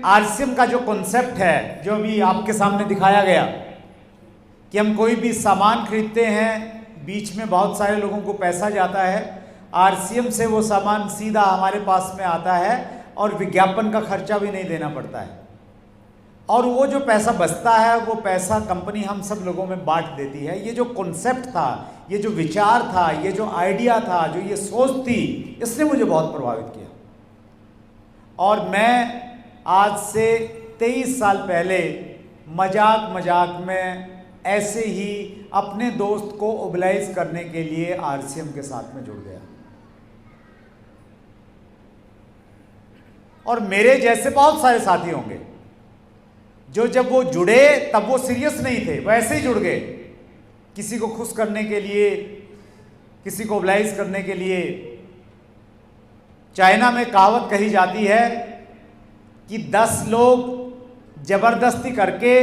RCM का जो concept है, जो भी आपके सामने दिखाया गया कि हम कोई भी सामान खरीदते हैं, बीच में बहुत सारे लोगों को पैसा जाता है, आरसीएम से वो सामान सीधा हमारे पास में आता है और विज्ञापन का खर्चा भी नहीं देना पड़ता है, और वो जो पैसा बचता है वो पैसा कंपनी हम सब लोगों में बांट देती है। ये जो कॉन्सेप्ट था, ये जो विचार था, ये जो आइडिया था, जो ये सोच थी, इसने मुझे बहुत प्रभावित किया। और मैं आज से 23 साल पहले मजाक मजाक में ऐसे ही अपने दोस्त को ओबलाइज करने के लिए आरसीएम के साथ में जुड़ गया, और मेरे जैसे बहुत सारे साथी होंगे जो जब वो जुड़े तब वो सीरियस नहीं थे, वैसे ही जुड़ गए, किसी को खुश करने के लिए, किसी को ओबलाइज करने के लिए। चाइना में कहावत कही जाती है कि 10 लोग जबरदस्ती करके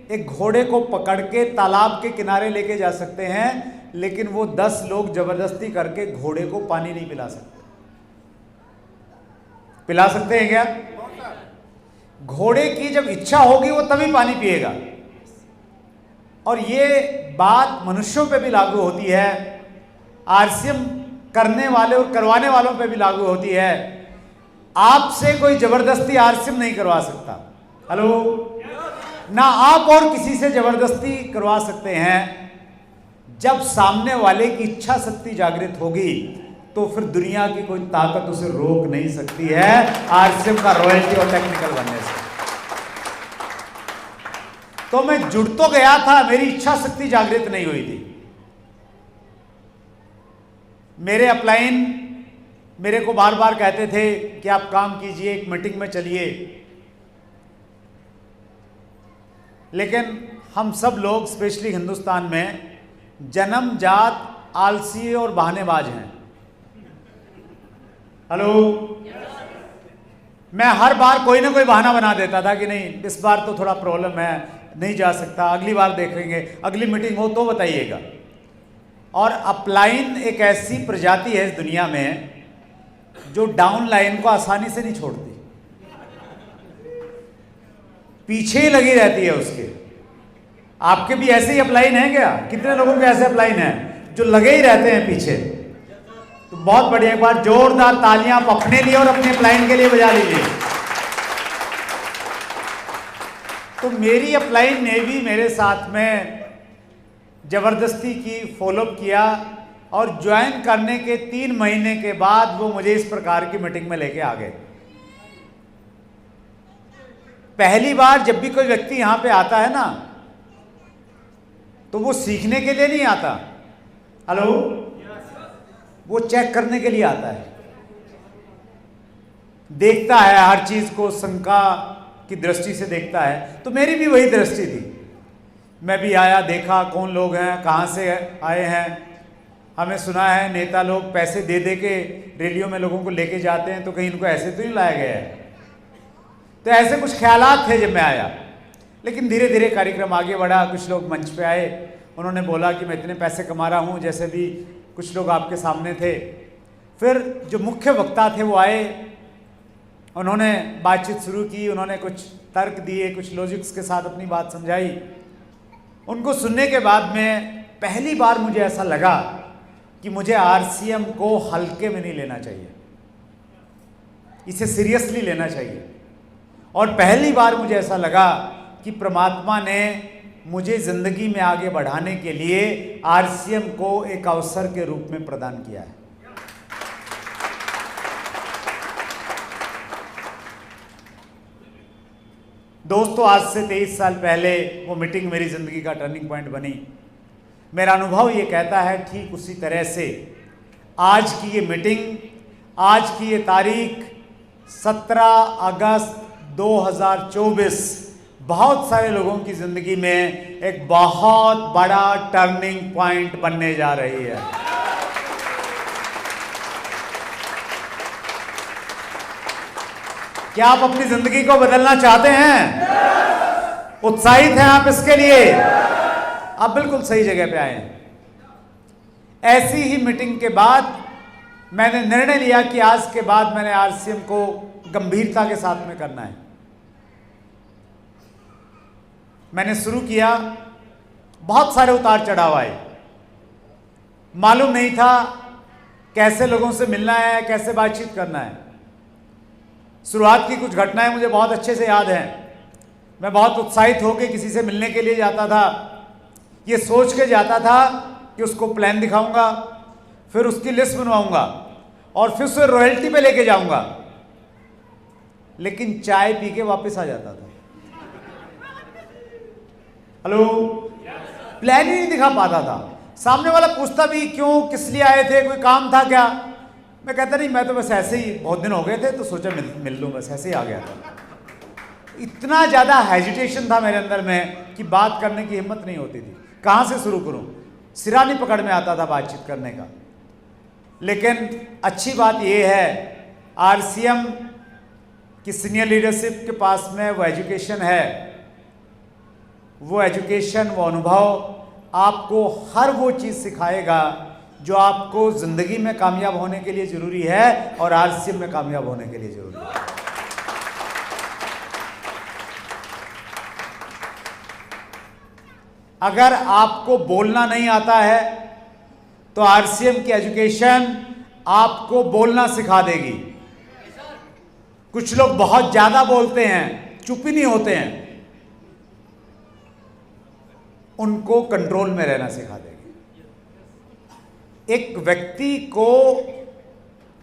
एक घोड़े को पकड़ के तालाब के किनारे लेके जा सकते हैं, लेकिन वो 10 लोग जबरदस्ती करके घोड़े को पानी नहीं पिला सकते। पिला सकते हैं क्या? घोड़े की जब इच्छा होगी वो तभी पानी पिएगा। और ये बात मनुष्यों पे भी लागू होती है, आरसीएम करने वाले और करवाने वालों पे भी लागू होती है। आपसे कोई जबरदस्ती आरसीएम नहीं करवा सकता, हेलो, ना आप और किसी से जबरदस्ती करवा सकते हैं। जब सामने वाले की इच्छा शक्ति जागृत होगी तो फिर दुनिया की कोई ताकत उसे रोक नहीं सकती है आरसीएम का रॉयल्टी और टेक्निकल बनने से। तो मैं जुड़ तो गया था, मेरी इच्छा शक्ति जागृत नहीं हुई थी। मेरे अपलाइन मेरे को बार बार कहते थे कि आप काम कीजिए, एक मीटिंग में चलिए, लेकिन हम सब लोग स्पेशली हिंदुस्तान में जन्मजात आलसी और बहानेबाज हैं, हेलो। मैं हर बार कोई ना कोई बहाना बना देता था कि नहीं इस बार तो थोड़ा प्रॉब्लम है, नहीं जा सकता, अगली बार देखेंगे, अगली मीटिंग हो तो बताइएगा। और अपलाइन एक ऐसी प्रजाति है इस दुनिया में जो डाउन लाइन को आसानी से नहीं छोड़ती, पीछे ही लगी रहती है उसके। आपके भी ऐसे ही अपलाइन है क्या? कितने लोगों के ऐसे अपलाइन हैं जो लगे ही रहते हैं पीछे? तो बहुत बढ़िया, एक बार जोरदार तालियां आप अपने लिए और अपने अपलाइन के लिए बजा लीजिए। तो मेरी अपलाइन ने भी मेरे साथ में जबरदस्ती की, फॉलोअप किया, और ज्वाइन करने के 3 महीने के बाद वो मुझे इस प्रकार की मीटिंग में लेके आ गए। पहली बार जब भी कोई व्यक्ति यहां पे आता है ना, तो वो सीखने के लिए नहीं आता, हेलो, वो चेक करने के लिए आता है, देखता है हर चीज को, शंका की दृष्टि से देखता है। तो मेरी भी वही दृष्टि थी, मैं भी आया, देखा कौन लोग हैं, कहां से आए हैं। हमें सुना है नेता लोग पैसे दे दे के रैलियों में लोगों को लेके जाते हैं, तो कहीं इनको ऐसे तो नहीं लाया गया है। तो ऐसे कुछ ख्यालात थे जब मैं आया, लेकिन धीरे धीरे कार्यक्रम आगे बढ़ा। कुछ लोग मंच पे आए, उन्होंने बोला कि मैं इतने पैसे कमा रहा हूँ, जैसे भी कुछ लोग आपके सामने थे। फिर जो मुख्य वक्ता थे वो आए, उन्होंने बातचीत शुरू की, उन्होंने कुछ तर्क दिए, कुछ लॉजिक्स के साथ अपनी बात समझाई। उनको सुनने के बाद में पहली बार मुझे ऐसा लगा कि मुझे आरसीएम को हल्के में नहीं लेना चाहिए, इसे सीरियसली लेना चाहिए। और पहली बार मुझे ऐसा लगा कि परमात्मा ने मुझे जिंदगी में आगे बढ़ाने के लिए आरसीएम को एक अवसर के रूप में प्रदान किया है। दोस्तों, आज से 23 साल पहले वो मीटिंग मेरी जिंदगी का टर्निंग पॉइंट बनी। मेरा अनुभव ये कहता है ठीक उसी तरह से आज की ये मीटिंग, आज की ये तारीख 17 अगस्त 2024 बहुत सारे लोगों की जिंदगी में एक बहुत बड़ा टर्निंग पॉइंट बनने जा रही है। क्या आप अपनी जिंदगी को बदलना चाहते हैं? उत्साहित हैं आप इसके लिए? आप बिल्कुल सही जगह पे आए हैं। ऐसी ही मीटिंग के बाद मैंने निर्णय लिया कि आज के बाद मैंने आरसीएम को गंभीरता के साथ में करना है। मैंने शुरू किया, बहुत सारे उतार चढ़ाव आए, मालूम नहीं था कैसे लोगों से मिलना है, कैसे बातचीत करना है। शुरुआत की कुछ घटनाएं मुझे बहुत अच्छे से याद हैं। मैं बहुत उत्साहित होकर किसी से मिलने के लिए जाता था, ये सोच के जाता था कि उसको प्लान दिखाऊंगा, फिर उसकी लिस्ट बनवाऊंगा और फिर उसे रॉयल्टी पे लेके जाऊंगा, लेकिन चाय पी के वापस आ जाता था। हेलो, प्लान ही नहीं दिखा पाता था। सामने वाला पूछता भी क्यों, किस लिए आए थे, कोई काम था क्या? मैं कहता नहीं, मैं तो बस ऐसे ही, बहुत दिन हो गए थे तो सोचा मिल लूं, बस ऐसे ही आ गया था। इतना ज़्यादा हेजिटेशन था मेरे अंदर में कि बात करने की हिम्मत नहीं होती थी। कहाँ से शुरू करूं, सिरा नहीं पकड़ में आता था बातचीत करने का। लेकिन अच्छी बात यह है, आरसीएम की सीनियर लीडरशिप के पास में वो एजुकेशन है, वो एजुकेशन, वो अनुभव आपको हर वो चीज़ सिखाएगा जो आपको ज़िंदगी में कामयाब होने के लिए ज़रूरी है और आरसीएम में कामयाब होने के लिए ज़रूरी है। अगर आपको बोलना नहीं आता है तो आरसीएम की एजुकेशन आपको बोलना सिखा देगी। कुछ लोग बहुत ज़्यादा बोलते हैं, चुप ही नहीं होते हैं, उनको कंट्रोल में रहना सिखा देगी। एक व्यक्ति को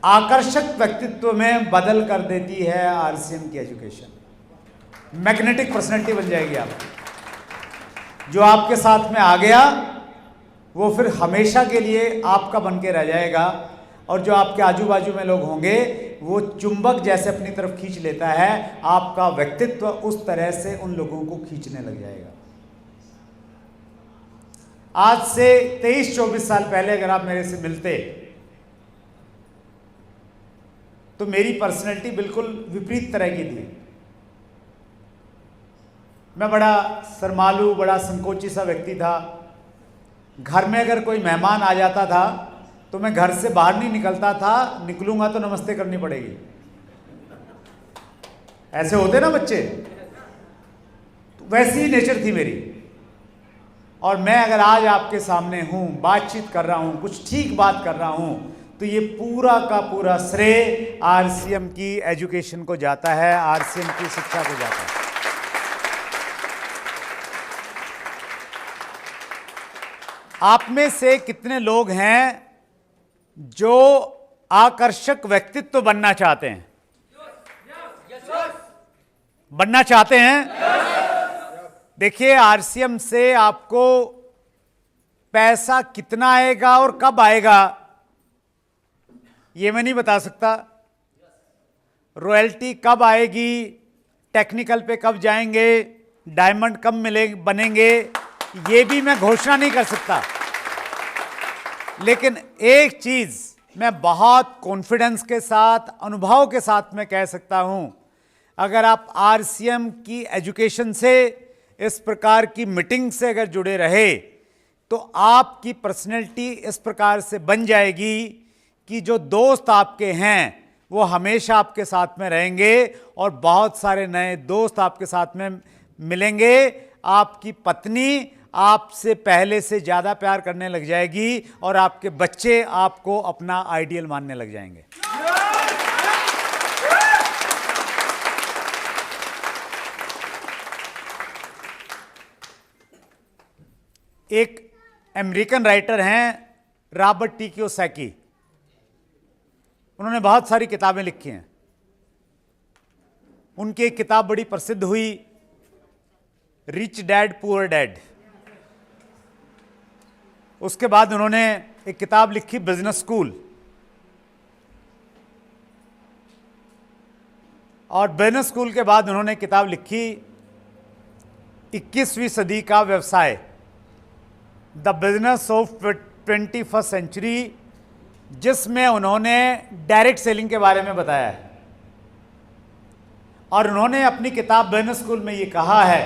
आकर्षक व्यक्तित्व में बदल कर देती है आरसीएम की एजुकेशन। मैग्नेटिक पर्सनैलिटी बन जाएगी आप। जो आपके साथ में आ गया वो फिर हमेशा के लिए आपका बन के रह जाएगा, और जो आपके आजू बाजू में लोग होंगे वो चुंबक जैसे अपनी तरफ खींच लेता है, आपका व्यक्तित्व उस तरह से उन लोगों को खींचने लग जाएगा। आज से 23-24 साल पहले अगर आप मेरे से मिलते तो मेरी पर्सनैलिटी बिल्कुल विपरीत तरह की थी। मैं बड़ा शर्मालू, बड़ा संकोची सा व्यक्ति था। घर में अगर कोई मेहमान आ जाता था तो मैं घर से बाहर नहीं निकलता था, निकलूंगा तो नमस्ते करनी पड़ेगी। ऐसे होते ना बच्चे, तो वैसी ही नेचर थी मेरी। और मैं अगर आज आपके सामने हूं, बातचीत कर रहा हूं, कुछ ठीक बात कर रहा हूं, तो ये पूरा का पूरा श्रेय आरसीएम की एजुकेशन को जाता है, आरसीएम की शिक्षा को जाता है। आप में से कितने लोग हैं जो आकर्षक व्यक्तित्व बनना चाहते हैं? बनना चाहते हैं? देखिए, आरसीएम से आपको पैसा कितना आएगा और कब आएगा ये मैं नहीं बता सकता। रॉयल्टी कब आएगी, टेक्निकल पे कब जाएंगे, डायमंड कब बनेंगे, ये भी मैं घोषणा नहीं कर सकता। लेकिन एक चीज मैं बहुत कॉन्फिडेंस के साथ, अनुभव के साथ मैं कह सकता हूं, अगर आप आरसीएम की एजुकेशन से, इस प्रकार की मीटिंग से अगर जुड़े रहे तो आपकी पर्सनैलिटी इस प्रकार से बन जाएगी कि जो दोस्त आपके हैं वो हमेशा आपके साथ में रहेंगे और बहुत सारे नए दोस्त आपके साथ में मिलेंगे। आपकी पत्नी आपसे पहले से ज़्यादा प्यार करने लग जाएगी और आपके बच्चे आपको अपना आइडियल मानने लग जाएंगे। एक अमेरिकन राइटर हैं रॉबर्ट टी कियोसाकी, उन्होंने बहुत सारी किताबें लिखी हैं। उनकी एक किताब बड़ी प्रसिद्ध हुई, रिच डैड पुअर डैड। उसके बाद उन्होंने एक किताब लिखी, बिजनेस स्कूल। और बिजनेस स्कूल के बाद उन्होंने किताब लिखी 21वीं सदी का व्यवसाय, the business of 21st century, जिसमें उन्होंने डायरेक्ट सेलिंग के बारे में बताया है। और उन्होंने अपनी किताब बिजनेस स्कूल में ये कहा है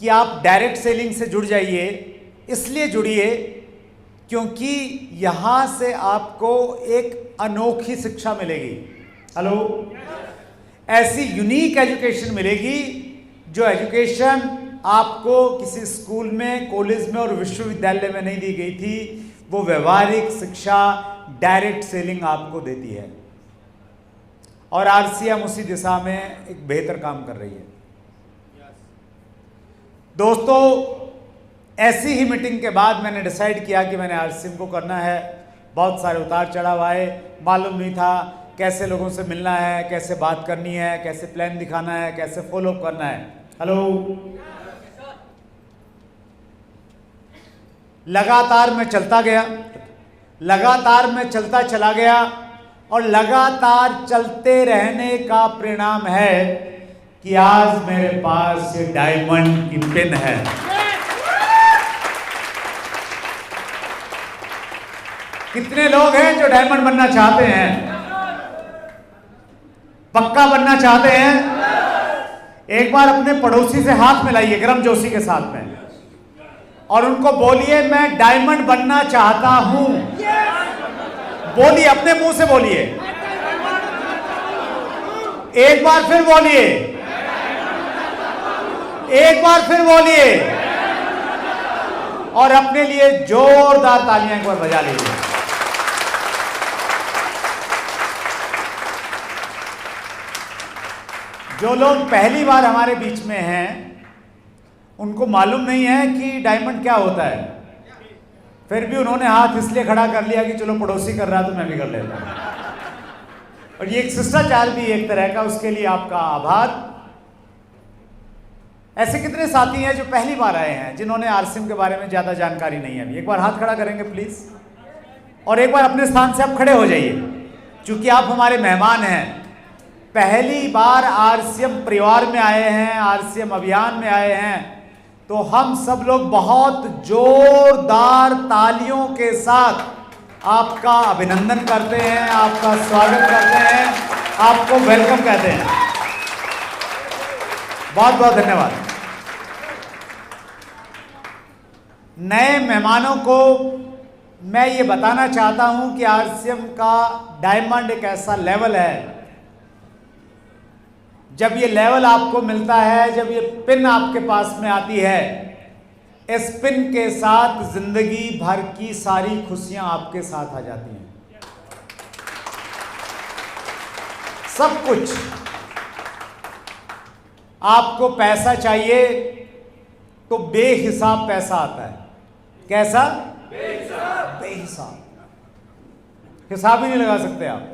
कि आप डायरेक्ट सेलिंग से जुड़ जाइए, इसलिए जुड़िए क्योंकि यहां से आपको एक अनोखी शिक्षा मिलेगी। हेलो, ऐसी यूनिक एजुकेशन मिलेगी जो एजुकेशन आपको किसी स्कूल में, कॉलेज में और विश्वविद्यालय में नहीं दी गई थी, वो व्यवहारिक शिक्षा, डायरेक्ट सेलिंग आपको देती है। और आरसीएम उसी दिशा में एक बेहतर काम कर रही है। दोस्तों, ऐसी ही मीटिंग के बाद मैंने डिसाइड किया कि मैंने आरसीएम को करना है। बहुत सारे उतार चढ़ाव आए, मालूम नहीं था कैसे लोगों से मिलना है, कैसे बात करनी है, कैसे प्लान दिखाना है, कैसे फॉलो अप करना है। हेलो, लगातार मैं चलता गया, लगातार मैं चलता चला गया, और लगातार चलते रहने का परिणाम है कि आज मेरे पास ये डायमंड की पिन है। कितने लोग हैं जो डायमंड बनना चाहते हैं, पक्का बनना चाहते हैं? एक बार अपने पड़ोसी से हाथ मिलाइए गर्मजोशी के साथ में, और उनको बोलिए मैं डायमंड बनना चाहता हूं। बोलिए, अपने मुंह से बोलिए, एक बार फिर बोलिए, एक बार फिर बोलिए, और अपने लिए जोरदार तालियां एक बार बजा लीजिए। जो लोग पहली बार हमारे बीच में हैं, उनको मालूम नहीं है कि डायमंड क्या होता है, फिर भी उन्होंने हाथ इसलिए खड़ा कर लिया कि चलो पड़ोसी कर रहा तो मैं भी कर लेता हूं। और ये एक शिष्टाचार भी एक तरह का, उसके लिए आपका आभार। ऐसे कितने साथी हैं जो पहली बार आए हैं, जिन्होंने आरसीएम के बारे में ज्यादा जानकारी नहीं है? अभी एक बार हाथ खड़ा करेंगे प्लीज, और एक बार अपने स्थान से आप खड़े हो जाइए, क्योंकि आप हमारे मेहमान हैं। पहली बार आरसीएम परिवार में आए हैं, आरसीएम अभियान में आए हैं, तो हम सब लोग बहुत जोरदार तालियों के साथ आपका अभिनंदन करते हैं, आपका स्वागत करते हैं, आपको वेलकम कहते हैं। बहुत बहुत धन्यवाद। नए मेहमानों को मैं ये बताना चाहता हूं कि आरसीएम का डायमंड एक ऐसा लेवल है, जब ये लेवल आपको मिलता है, जब ये पिन आपके पास में आती है, इस पिन के साथ जिंदगी भर की सारी खुशियां आपके साथ आ जाती हैं। सब कुछ। आपको पैसा चाहिए तो बेहिसाब पैसा आता है। कैसा? बेहिसाब। बेहिसाब, हिसाब ही नहीं लगा सकते आप।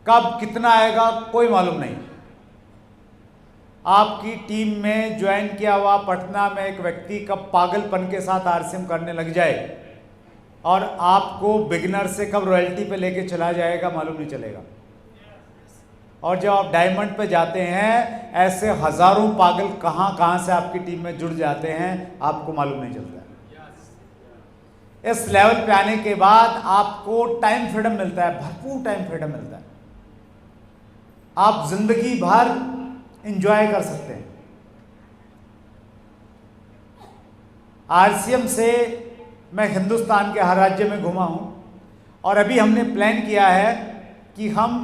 कब कितना आएगा कोई मालूम नहीं। आपकी टीम में ज्वाइन किया हुआ पटना में एक व्यक्ति कब पागलपन के साथ आरसीएम करने लग जाए और आपको बिगिनर से कब रॉयल्टी पे लेके चला जाएगा मालूम नहीं चलेगा। और जब आप डायमंड पे जाते हैं, ऐसे हजारों पागल कहां कहां से आपकी टीम में जुड़ जाते हैं, आपको मालूम नहीं चलता। इस लेवल पे आने के बाद आपको टाइम फ्रीडम मिलता है, भरपूर टाइम फ्रीडम मिलता है। आप जिंदगी भर एंजॉय कर सकते हैं। आरसीएम से मैं हिंदुस्तान के हर राज्य में घुमा हूं, और अभी हमने प्लान किया है कि हम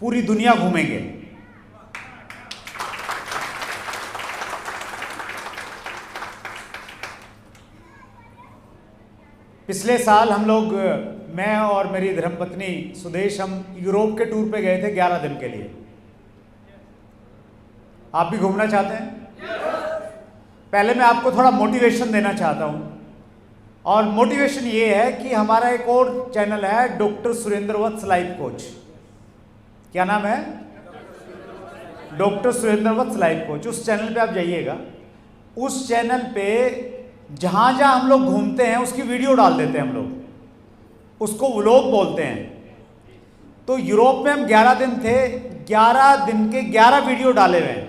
पूरी दुनिया घूमेंगे। पिछले साल हम लोग, मैं और मेरी धर्मपत्नी सुदेश, हम यूरोप के टूर पे गए थे 11 दिन के लिए। आप भी घूमना चाहते हैं? पहले मैं आपको थोड़ा मोटिवेशन देना चाहता हूं, और मोटिवेशन ये है कि हमारा एक और चैनल है, डॉक्टर सुरेंद्र वत्स लाइफ कोच। क्या नाम है? डॉक्टर सुरेंद्र वत्स लाइफ कोच। उस चैनल पे आप जाइएगा। उस चैनल पे जहां जहां हम लोग घूमते हैं उसकी वीडियो डाल देते हैं हम लोग, उसको व्लॉग बोलते हैं। तो यूरोप में हम 11 दिन थे, 11 दिन के 11 वीडियो डाले हुए हैं।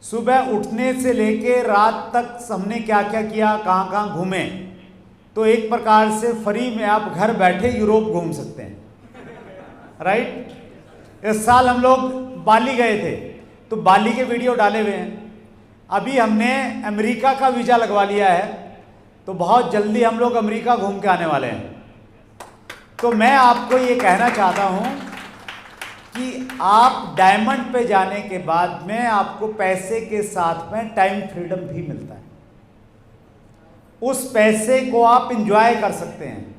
सुबह उठने से लेके रात तक हमने क्या क्या किया, कहाँ कहाँ घूमे। तो एक प्रकार से फ्री में आप घर बैठे यूरोप घूम सकते हैं, राइट। इस साल हम लोग बाली गए थे, तो बाली के वीडियो डाले हुए हैं। अभी हमने अमेरिका का वीज़ा लगवा लिया है, तो बहुत जल्दी हम लोग अमेरिका घूम के आने वाले हैं। तो मैं आपको ये कहना चाहता हूँ कि आप डायमंड पे जाने के बाद में आपको पैसे के साथ में टाइम फ्रीडम भी मिलता है। उस पैसे को आप इंजॉय कर सकते हैं।